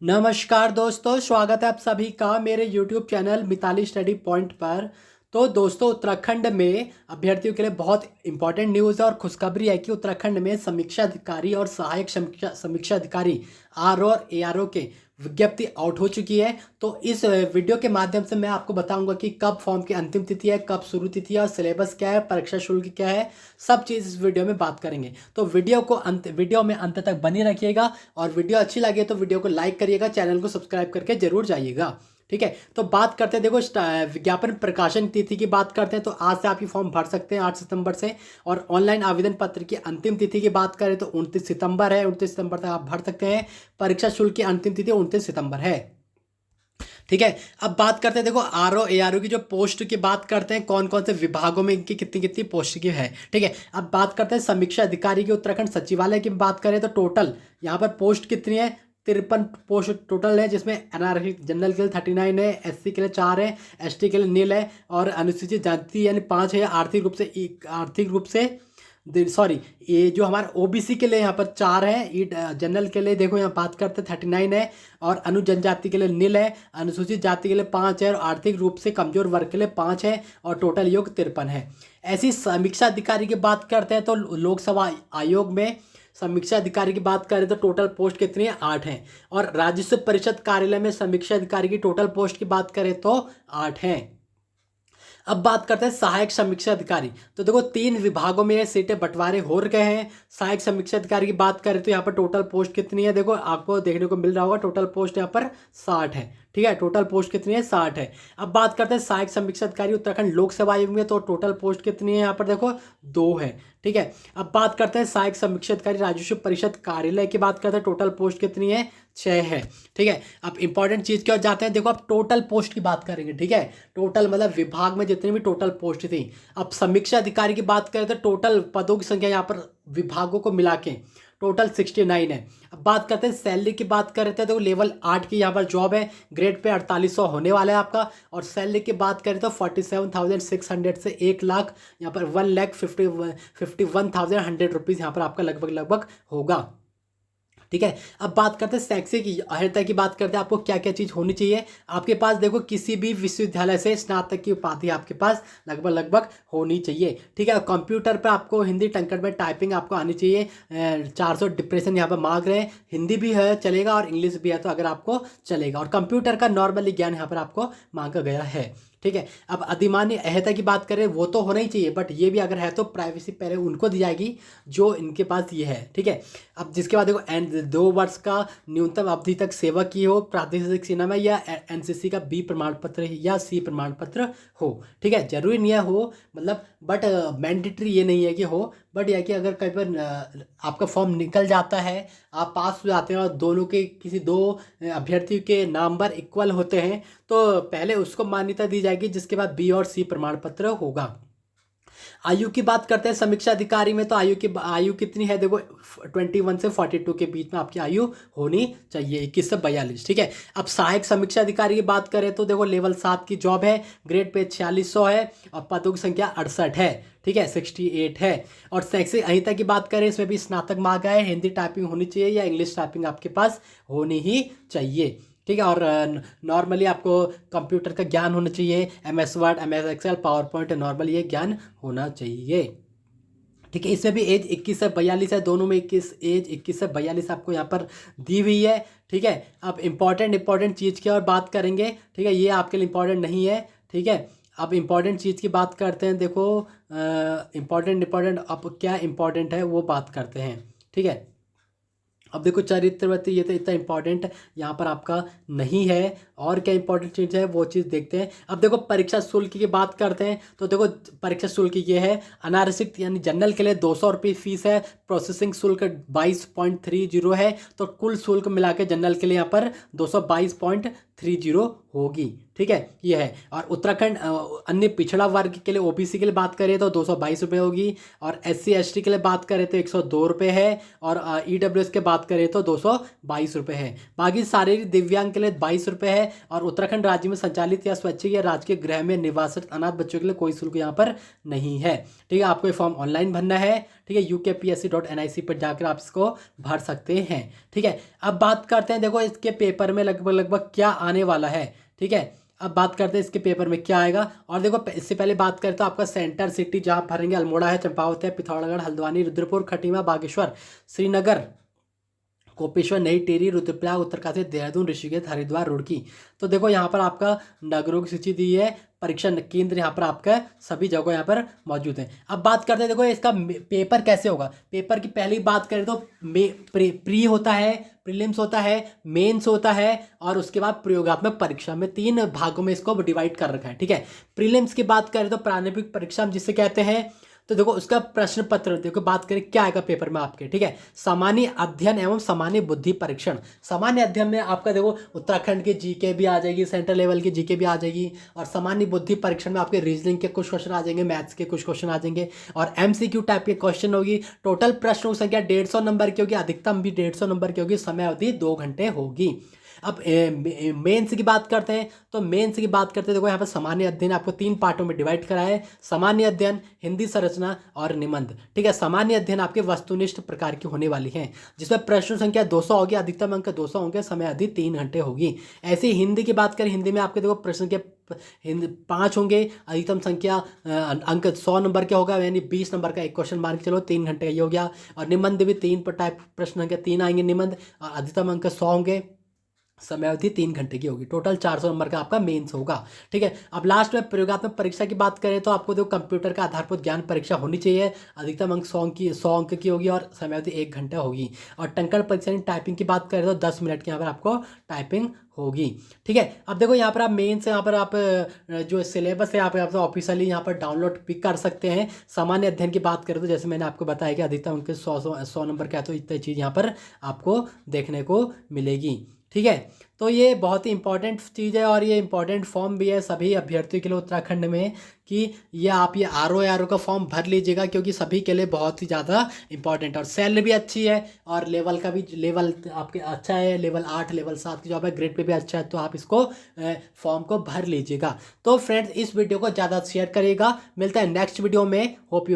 नमस्कार दोस्तों, स्वागत है आप सभी का मेरे YouTube channel Mitali study point पर। तो दोस्तों, उत्तराखंड में अभ्यर्थियों के लिए बहुत इंपॉर्टेंट न्यूज़ है और खुशखबरी है कि उत्तराखंड में समीक्षा अधिकारी और सहायक समीक्षा समीक्षा अधिकारी आर और ARO के विज्ञप्ति आउट हो चुकी है। तो इस वीडियो के माध्यम से मैं आपको बताऊंगा कि कब फॉर्म की अंतिम तिथि है, कब शुरू तिथि है और सिलेबस क्या है, परीक्षा शुल्क क्या है, सब चीज़ इस वीडियो में बात करेंगे। तो वीडियो में अंत तक बनी रखिएगा और वीडियो अच्छी लगे तो वीडियो को लाइक करिएगा, चैनल को सब्सक्राइब करके जरूर जाइएगा। ठीक है, तो बात करते हैं। देखो, विज्ञापन प्रकाशन तिथि की बात करते हैं तो आज से आप ये फॉर्म भर सकते हैं 8 सितंबर से। और ऑनलाइन आवेदन पत्र की अंतिम तिथि की बात करें तो 29 सितंबर है, 29 सितंबर तक आप भर सकते हैं। परीक्षा शुल्क की अंतिम तिथि 29 सितंबर है। ठीक है, अब बात करते हैं। देखो, आरओ एआरओ की जो पोस्ट की बात करते हैं, कौन कौन से विभागों में इनकी कितनी कितनी पोस्ट की है। ठीक है, अब बात करते हैं समीक्षा अधिकारी की उत्तराखंड सचिवालय की बात करें तो टोटल यहाँ पर पोस्ट कितनी है, 53 पोस्ट टोटल है, जिसमें एनआरसी जनरल के लिए 39 है, SC के लिए 4 है, ST के लिए नील है और अनुसूचित जाति यानी 5 है। आर्थिक रूप से सॉरी, ये जो हमारे OBC के लिए यहाँ पर 4 है, ई जनरल के लिए देखो यहाँ बात करते हैं 39 है और जनजाति के लिए नील है, अनुसूचित जाति के लिए 5 है और आर्थिक रूप से कमजोर वर्ग के लिए 5 है और टोटल योग 53 है। ऐसी समीक्षा अधिकारी की बात करते हैं तो लोकसभा आयोग में समीक्षा अधिकारी की बात करें तो टोटल पोस्ट कितनी है, 8 है। और राजस्व परिषद कार्यालय में समीक्षा अधिकारी की टोटल पोस्ट की बात करें तो 8 है। अब बात करते हैं सहायक समीक्षा अधिकारी। तो देखो, 3 विभागों में ये सीटें बंटवारे हो गए हैं। सहायक समीक्षा अधिकारी की बात करें तो यहाँ पर टोटल पोस्ट कितनी है, देखो आपको देखने को मिल रहा होगा, टोटल पोस्ट यहाँ पर 60 है। ठीक है, टोटल पोस्ट कितनी है, 60 है। अब बात करते हैं सहायक समीक्षा अधिकारी उत्तराखंड लोकसभा आयोग में, तो टोटल पोस्ट कितनी है यहाँ पर देखो 2 है। ठीक है, अब बात करते हैं सहायक समीक्षा अधिकारी राजस्व परिषद कार्यालय की बात करते हैं, टोटल पोस्ट कितनी है, 6 है। ठीक है, अब इंपॉर्टेंट चीज क्या जाते हैं, देखो अब टोटल पोस्ट की बात करेंगे। ठीक है, टोटल मतलब विभाग में जितनी भी टोटल पोस्ट थी। अब समीक्षा अधिकारी की बात करें तो टोटल पदों की संख्या यहाँ पर विभागों को मिला के टोटल 69 है। अब बात करते हैं सैलरी की बात करते हैं तो लेवल 8 की यहाँ पर जॉब है, ग्रेड पे 4800 होने वाला है आपका। और सैलरी की बात करें तो 47,600 से 1 लाख, यहाँ पर 1,51,100 रुपीज़ यहाँ पर आपका लगभग होगा। ठीक है, अब बात करते हैं शैक्षिक अर्हता की बात करते हैं, आपको क्या क्या चीज़ होनी चाहिए। आपके पास देखो किसी भी विश्वविद्यालय से स्नातक की उपाधि आपके पास लगभग होनी चाहिए। ठीक है, कंप्यूटर पर आपको हिंदी टंकण में टाइपिंग आपको आनी चाहिए। 400 डिप्रेशन यहाँ पर मांग रहे हैं, हिंदी भी है चलेगा और इंग्लिश भी है तो अगर आपको चलेगा। और कंप्यूटर का नॉर्मली ज्ञान यहाँ पर आपको मांगा गया है। ठीक है, अब अधिमान्य अहता की बात करें वो तो होना ही चाहिए, बट ये भी अगर है तो प्राइवेसी पहले उनको दी जाएगी जो इनके पास ये है। ठीक है, अब जिसके बाद देखो 2 वर्ष का न्यूनतम अवधि तक सेवा की हो प्रादेशिक सेना में, या NCC का B प्रमाण पत्र या C प्रमाण पत्र हो। ठीक है, जरूरी नहीं है हो, मतलब बट मैंडेटरी ये नहीं है कि हो, बट यह कि अगर कहीं पर आपका फॉर्म निकल जाता है, आप पास हो जाते हैं और दोनों के किसी 2 अभ्यर्थियों के नंबर इक्वल होते हैं तो पहले उसको मान्यता दी जाएगी, जिसके बाद B और C प्रमाण पत्र होगा। आयु की बात करते हैं समीक्षा अधिकारी में, तो आयु कितनी है, देखो 21 से 42 के बीच में आपकी आयु होनी चाहिए, 21 से 42। ठीक है, अब सहायक समीक्षा अधिकारी की बात करें तो देखो लेवल 7 की जॉब है, ग्रेड पे 4600 है और पदों की संख्या 68 है। ठीक है, 68 है। और शैक्षिक अहिता की बात करें, इसमें भी स्नातक मांगा है, हिंदी टाइपिंग होनी चाहिए या इंग्लिश टाइपिंग आपके पास होनी ही चाहिए। ठीक है, और नॉर्मली आपको कंप्यूटर का ज्ञान होना चाहिए, MS word, MS excel, power point, normal ये ज्ञान होना चाहिए। ठीक है, इसमें भी एज 21 से 42 है, दोनों में 21 से 42 आपको यहाँ पर दी हुई है। ठीक है, अब इंपॉर्टेंट चीज़ की और बात करेंगे। ठीक है, ये आपके लिए इंपॉर्टेंट नहीं है। ठीक है, अब इंपॉर्टेंट चीज़ की बात करते हैं। देखो इंपॉर्टेंट अब क्या इंपॉर्टेंट है वो बात करते हैं। ठीक है, अब देखो चरित्रवृत्ति ये तो इतना इंपॉर्टेंट यहाँ पर आपका नहीं है, और क्या इंपॉर्टेंट चीज़ है वो चीज़ देखते हैं। अब देखो परीक्षा शुल्क की बात करते हैं तो देखो परीक्षा शुल्क ये है, अनारक्षित यानी जनरल के लिए 200 रुपये फीस है, प्रोसेसिंग शुल्क 22.30 है, तो कुल शुल्क मिला के जनरल के लिए यहाँ पर 222.30 होगी। ठीक है, ये है। और उत्तराखंड अन्य पिछड़ा वर्ग के लिए OBC के लिए बात करें तो 222 रुपये होगी, और SC ST के लिए बात करें तो 102 रुपये है, और EWS के बात करें तो 222 रुपये है। बाकी शारीरिक दिव्यांग के लिए 22 रुपये है, और उत्तराखंड राज्य में संचालित या स्वैच्छिक या राजकीय गृह में निवासित अनाथ बच्चों के लिए कोई शुल्क यहाँ पर नहीं है। ठीक है, आपको ये फॉर्म ऑनलाइन भरना है। ठीक है, UKPSC.nic पर जाकर आप इसको भर सकते हैं। ठीक है, अब बात करते हैं देखो इसके पेपर में लगभग क्या आने वाला है। ठीक है, अब बात करते हैं इसके पेपर में क्या आएगा। और देखो इससे पहले बात करें तो आपका सेंटर सिटी जहाँ आप भरेंगे अल्मोड़ा है, चंपावत है, पिथौरागढ़, हल्द्वानी, रुद्रपुर, खटीमा, बागेश्वर, श्रीनगर, कोपेश्वर, नई टिहरी, रुद्रप्रयाग, उत्तरकाशी, देहरादून, ऋषिकेश, हरिद्वार, रुड़की। तो देखो यहाँ पर आपका नगरों की सूची दी है, परीक्षा केंद्र यहाँ पर आपका सभी जगह यहाँ पर मौजूद है। अब बात करते हैं देखो इसका पेपर कैसे होगा। पेपर की पहली बात करें तो प्री होता है, प्रीलिम्स होता है, मेंस होता है और उसके बाद प्रयोगात्मक परीक्षा में 3 भागों में इसको डिवाइड कर रखा है। ठीक है, प्रीलिम्स की बात करें तो प्रारंभिक परीक्षा हम जिसे कहते हैं। तो देखो उसका प्रश्न पत्र देखो बात करें क्या आएगा पेपर में आपके। ठीक है, सामान्य अध्ययन एवं सामान्य बुद्धि परीक्षण। सामान्य अध्ययन में आपका देखो उत्तराखंड की जीके भी आ जाएगी, सेंट्रल लेवल की जीके भी आ जाएगी। और सामान्य बुद्धि परीक्षण में आपके रीजनिंग के कुछ क्वेश्चन आ जाएंगे, मैथ्स के कुछ क्वेश्चन आ जाएंगे और MCQ टाइप के क्वेश्चन होगी। टोटल प्रश्नों की संख्या 150 नंबर की होगी, अधिकतम भी 150 नंबर की होगी, समय अवधि 2 घंटे होगी। अब मेंस की बात करते हैं तो मेंस की बात करते हैं देखो यहाँ पर सामान्य अध्ययन आपको 3 पार्टों में डिवाइड करा है। सामान्य अध्ययन, हिंदी संरचना और निबंध। ठीक है, सामान्य अध्ययन आपके वस्तुनिष्ठ प्रकार की होने वाली है जिसमें प्रश्न संख्या 200 होगी, अधिकतम अंक 200 होंगे, समय अवधि 3 घंटे होगी। ऐसे ही हिंदी की बात करें, हिंदी में आपके देखो प्रश्न के 5 होंगे, अधिकतम संख्या अंक 100 नंबर का होगा, यानी 20 नंबर का एक क्वेश्चन मान के चलो, 3 घंटे का ये हो गया। और निबंध भी 3 टाइप प्रश्न संख्या 3 आएंगे निबंध, और अधिकतम अंक 100 होंगे, समय अवधि 3 घंटे की होगी। टोटल 400 नंबर का आपका मेंस होगा। ठीक है, अब लास्ट में प्रयोगात्मक परीक्षा की बात करें तो आपको देखो कंप्यूटर का आधारभूत ज्ञान परीक्षा होनी चाहिए, अधिकतम अंक 100 अंक की होगी और समय अवधि 1 घंटा होगी। और टंकण परीक्षा टाइपिंग की बात करें तो 10 मिनट की यहाँ पर आपको टाइपिंग होगी। ठीक है, अब देखो यहाँ पर आप मेंस यहाँ पर आप जो सिलेबस है आप ऑफिशियली यहाँ पर डाउनलोड भी कर सकते हैं। सामान्य अध्ययन की बात करें तो जैसे मैंने आपको बताया कि अधिकतम अंक 100 नंबर का है, तो इतनी चीज़ यहाँ पर आपको देखने को मिलेगी। ठीक है, तो ये बहुत ही इंपॉर्टेंट चीज़ है और ये इंपॉर्टेंट फॉर्म भी है सभी अभ्यर्थियों के लिए उत्तराखंड में कि ये आप ये RO का फॉर्म भर लीजिएगा, क्योंकि सभी के लिए बहुत ही ज़्यादा इंपॉर्टेंट। और सैलरी भी अच्छी है और लेवल का भी लेवल आपके अच्छा है, लेवल 8 लेवल 7 की जॉब है, ग्रेड पे भी अच्छा है, तो आप इसको फॉर्म को भर लीजिएगा। तो फ्रेंड्स इस वीडियो को ज़्यादा शेयर करिएगा। मिलता है नेक्स्ट वीडियो में। Hope you